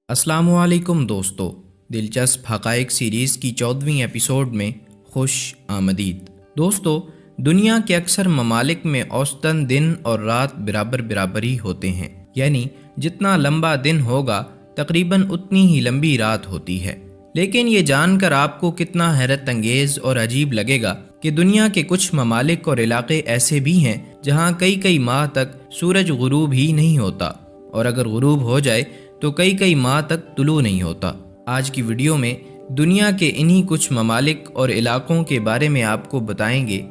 अस्सलामु अलैकुम दोस्तों, दिलचस्प हक़ाइक़ सीरीज़ की 14वीं एपिसोड में खुश आमदीद। दोस्तों, दुनिया के अक्सर ममालिक में औसतन दिन और रात बराबर ही होते हैं, यानी जितना लंबा दिन होगा तकरीबन उतनी ही लंबी रात होती है। लेकिन ये जानकर आपको कितना हैरत अंगेज़ और अजीब लगेगा कि दुनिया के कुछ ममालिक और इलाके ऐसे भी हैं जहाँ कई माह तक सूरज गुरूब ही नहीं होता, और अगर गुरूब हो जाए तो कई माह तक तुलू नहीं होता। आज की वीडियो में दुनिया के इन्हीं कुछ ममालिक और इलाकों के बारे में आपको बताएंगे।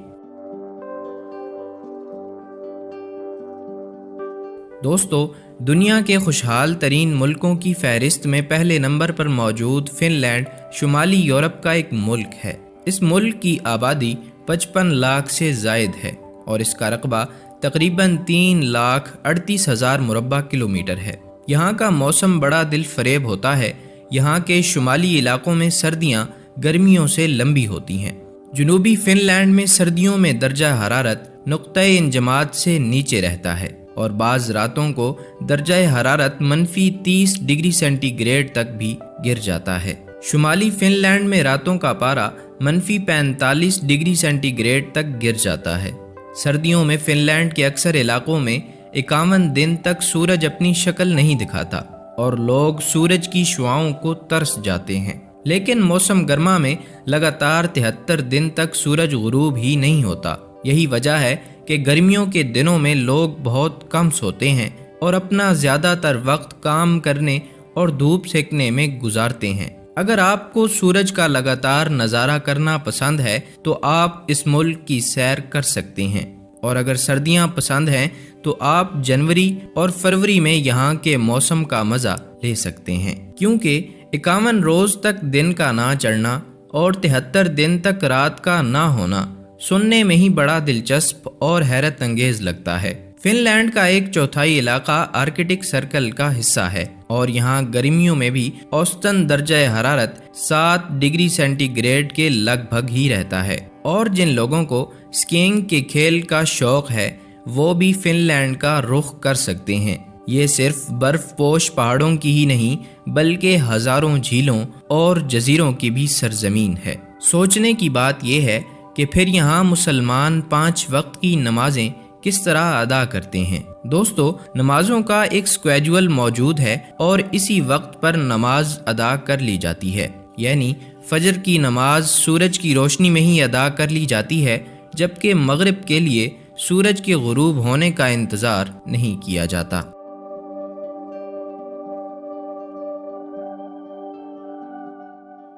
दोस्तों, दुनिया के खुशहाल तरीन मुल्कों की फहरिस्त में पहले नंबर पर मौजूद फिनलैंड शुमाली यूरोप का एक मुल्क है। इस मुल्क की आबादी 55 लाख से ज़ायद है और इसका रकबा तकरीबन 3,38,000 मुरब्बा किलोमीटर है। यहाँ का मौसम बड़ा दिल फरेब होता है। यहाँ के शुमाली इलाकों में सर्दियाँ गर्मियों से लंबी होती हैं। जनूबी फिनलैंड में सर्दियों में दर्जा हरारत नुक्ते इंजमाद से नीचे रहता है और बाज़ रातों को दर्जा हरारत -30 डिग्री सेंटीग्रेड तक भी गिर जाता है। शुमाली फिनलैंड में रातों का पारा -45 डिग्री सेंटीग्रेड तक गिर जाता है। सर्दियों में फिनलैंड के अक्सर इलाकों में 51 दिन तक सूरज अपनी शक्ल नहीं दिखाता और लोग सूरज की शुआओं को तरस जाते हैं। लेकिन मौसम गर्मा में लगातार 73 दिन तक सूरज गुरूब ही नहीं होता। यही वजह है कि गर्मियों के दिनों में लोग बहुत कम सोते हैं और अपना ज़्यादातर वक्त काम करने और धूप सेकने में गुजारते हैं। अगर आपको सूरज का लगातार नज़ारा करना पसंद है तो आप इस मुल्क की सैर कर सकते हैं, और अगर सर्दियां पसंद हैं तो आप जनवरी और फरवरी में यहाँ के मौसम का मज़ा ले सकते हैं, क्योंकि 51 रोज़ तक दिन का ना चढ़ना और 73 दिन तक रात का ना होना सुनने में ही बड़ा दिलचस्प और हैरत अंगेज लगता है। फिनलैंड का 1/4 इलाका आर्कटिक सर्कल का हिस्सा है और यहाँ गर्मियों में भी औसतन दर्जा हरारत 7 डिग्री सेंटीग्रेड के लगभग ही रहता है। और जिन लोगों को स्कीइंग के खेल का शौक है वो भी फिनलैंड का रुख कर सकते हैं। ये सिर्फ बर्फपोश पहाड़ों की ही नहीं बल्कि हजारों झीलों और जजीरों की भी सरजमीन है। सोचने की बात यह है कि फिर यहाँ मुसलमान 5 वक्त की नमाजें किस तरह अदा करते हैं। दोस्तों, नमाजों का एक स्केड्यूल मौजूद है और इसी वक्त पर नमाज अदा कर ली जाती है, यानी फजर की नमाज सूरज की रोशनी में ही अदा कर ली जाती है, जबकि मगरिब के लिए सूरज के गुरूब होने का इंतज़ार नहीं किया जाता।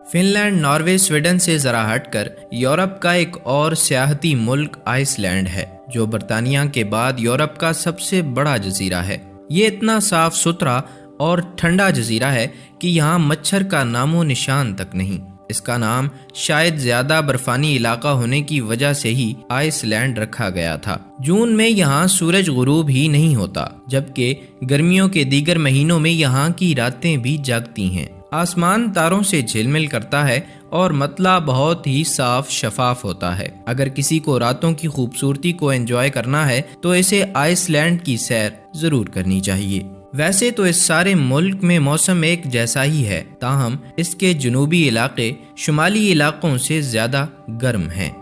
फिनलैंड नॉर्वे स्वीडन से ज़रा हटकर यूरोप का एक और सियाहती मुल्क आइसलैंड है, जो बरतानिया के बाद यूरोप का सबसे बड़ा जजीरा है। ये इतना साफ सुथरा और ठंडा जजीरा है कि यहाँ मच्छर का नामो निशान तक नहीं। इसका नाम शायद ज़्यादा बर्फानी इलाका होने की वजह से ही आइसलैंड रखा गया था। जून में यहाँ सूरज गुरूब ही नहीं होता, जबकि गर्मियों के दीगर महीनों में यहाँ की रातें भी जागती हैं। आसमान तारों से झिलमिल करता है और मतला बहुत ही साफ शफाफ होता है। अगर किसी को रातों की खूबसूरती को एंजॉय करना है तो इसे आइसलैंड की सैर जरूर करनी चाहिए। वैसे तो इस सारे मुल्क में मौसम एक जैसा ही है, ताहम इसके जनूबी इलाके शुमाली इलाकों से ज्यादा गर्म हैं।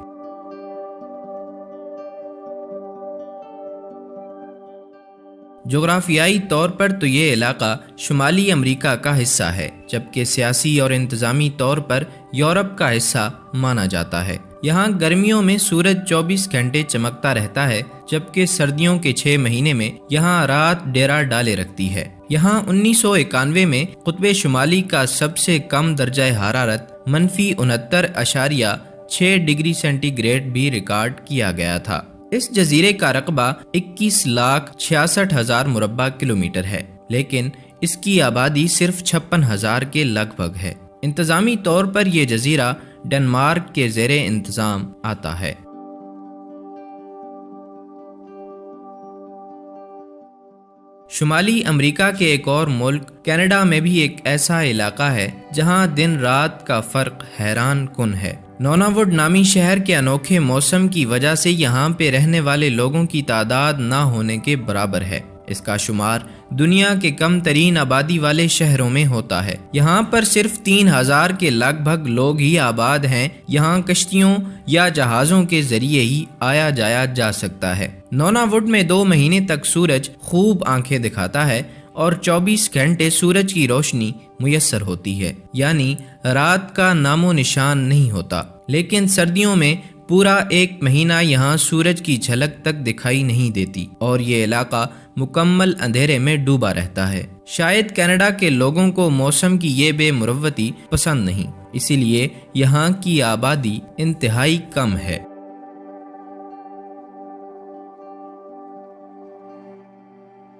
जोग्राफियाई तौर पर तो ये इलाका शुमाली अमेरिका का हिस्सा है, जबकि सियासी और इंतज़ामी तौर पर यूरोप का हिस्सा माना जाता है। यहाँ गर्मियों में सूरज 24 घंटे चमकता रहता है, जबकि सर्दियों के 6 महीने में यहाँ रात डेरा डाले रखती है। यहाँ 1991 में कुतबे शुमाली का सबसे कम दर्जा हरारत -69.6 डिग्री सेंटीग्रेड भी रिकॉर्ड किया गया था। इस जजीरे का रकबा 21,66,000 मुरब्बा किलोमीटर है, लेकिन इसकी आबादी सिर्फ 56,000 के लगभग है। इंतजामी तौर पर यह जजीरा डेनमार्क के ज़ेरे इंतजाम आता है। शुमाली अमेरिका के एक और मुल्क कनाडा में भी एक ऐसा इलाका है जहां दिन रात का फर्क हैरान कुन है। नोनावुड नामी शहर के अनोखे मौसम की वजह से यहाँ पे रहने वाले लोगों की तादाद ना होने के बराबर है। اس کا شمار دنیا کے کم ترین آبادی والے شہروں میں ہوتا ہے۔ یہاں پر صرف 3000 کے لگ بھگ لوگ ہی آباد ہیں۔ یہاں کشتیوں یا جہازوں کے ذریعے ہی آیا جایا جا سکتا ہے۔ نوناوڈ میں 2 مہینے تک سورج خوب آنکھیں دکھاتا ہے اور 24 گھنٹے سورج کی روشنی میسر ہوتی ہے، یعنی رات کا نام و نشان نہیں ہوتا۔ لیکن سردیوں میں پورا 1 مہینہ یہاں سورج کی جھلک تک دکھائی نہیں دیتی اور یہ علاقہ مکمل اندھیرے میں ڈوبا رہتا ہے۔ شاید کینیڈا کے لوگوں کو موسم کی یہ بے مروتی پسند نہیں، اسی لیے یہاں کی آبادی انتہائی کم ہے۔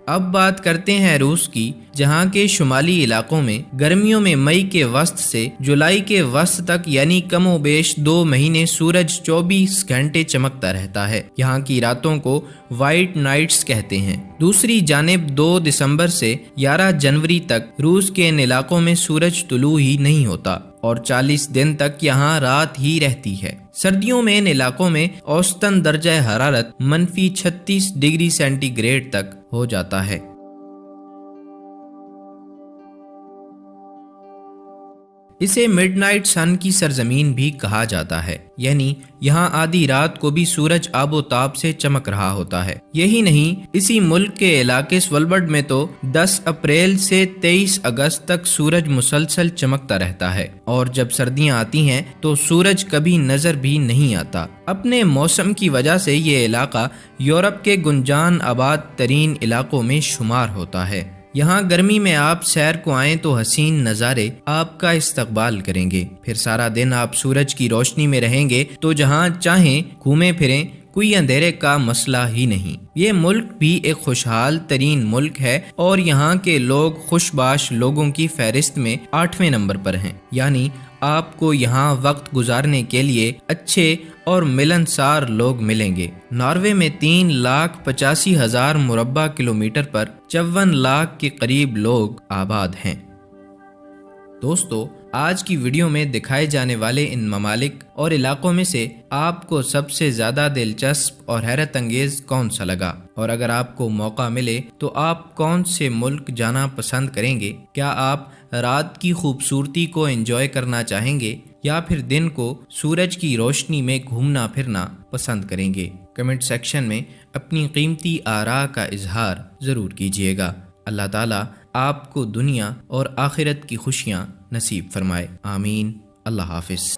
اب بات کرتے ہیں روس کی، جہاں کے شمالی علاقوں میں گرمیوں میں مئی کے وسط سے جولائی کے وسط تک یعنی کم و بیش 2 مہینے سورج 24 گھنٹے چمکتا رہتا ہے۔ یہاں کی راتوں کو وائٹ نائٹس کہتے ہیں۔ دوسری جانب 2 دسمبر سے 11 جنوری تک روس کے ان علاقوں میں سورج طلوع ہی نہیں ہوتا اور 40 دن تک یہاں رات ہی رہتی ہے۔ سردیوں میں ان علاقوں میں اوسطاً درجہ حرارت -36 ڈگری سینٹی گریڈ تک ہو جاتا ہے۔ اسے مڈ نائٹ سن کی سرزمین بھی کہا جاتا ہے، یعنی یہاں آدھی رات کو بھی سورج آب و تاب سے چمک رہا ہوتا ہے۔ یہی نہیں، اسی ملک کے علاقے سولبرڈ میں تو 10 اپریل سے 23 اگست تک سورج مسلسل چمکتا رہتا ہے، اور جب سردیاں آتی ہیں تو سورج کبھی نظر بھی نہیں آتا۔ اپنے موسم کی وجہ سے یہ علاقہ یورپ کے گنجان آباد ترین علاقوں میں شمار ہوتا ہے۔ یہاں گرمی میں آپ سیر کو آئیں تو حسین نظارے آپ کا استقبال کریں گے، پھر سارا دن آپ سورج کی روشنی میں رہیں گے تو جہاں چاہیں گھومیں پھریں، کوئی اندھیرے کا مسئلہ ہی نہیں۔ یہ ملک بھی ایک خوشحال ترین ملک ہے اور یہاں کے لوگ خوشباش لوگوں کی فہرست میں 8ویں نمبر پر ہیں، یعنی آپ کو یہاں وقت گزارنے کے لیے اچھے اور ملنسار لوگ ملیں گے۔ ناروے میں 3,85,000 مربع کلومیٹر پر 54 لاکھ کے قریب لوگ آباد ہیں۔ دوستو، آج کی ویڈیو میں دکھائے جانے والے ان ممالک اور علاقوں میں سے آپ کو سب سے زیادہ دلچسپ اور حیرت انگیز کون سا لگا؟ اور اگر آپ کو موقع ملے تو آپ کون سے ملک جانا پسند کریں گے؟ کیا آپ رات کی خوبصورتی کو انجوائے کرنا چاہیں گے یا پھر دن کو سورج کی روشنی میں گھومنا پھرنا پسند کریں گے؟ کمنٹ سیکشن میں اپنی قیمتی آراء کا اظہار ضرور کیجیے گا۔ اللہ تعالیٰ آپ کو دنیا اور آخرت کی خوشیاں نصیب فرمائے، آمین۔ اللہ حافظ۔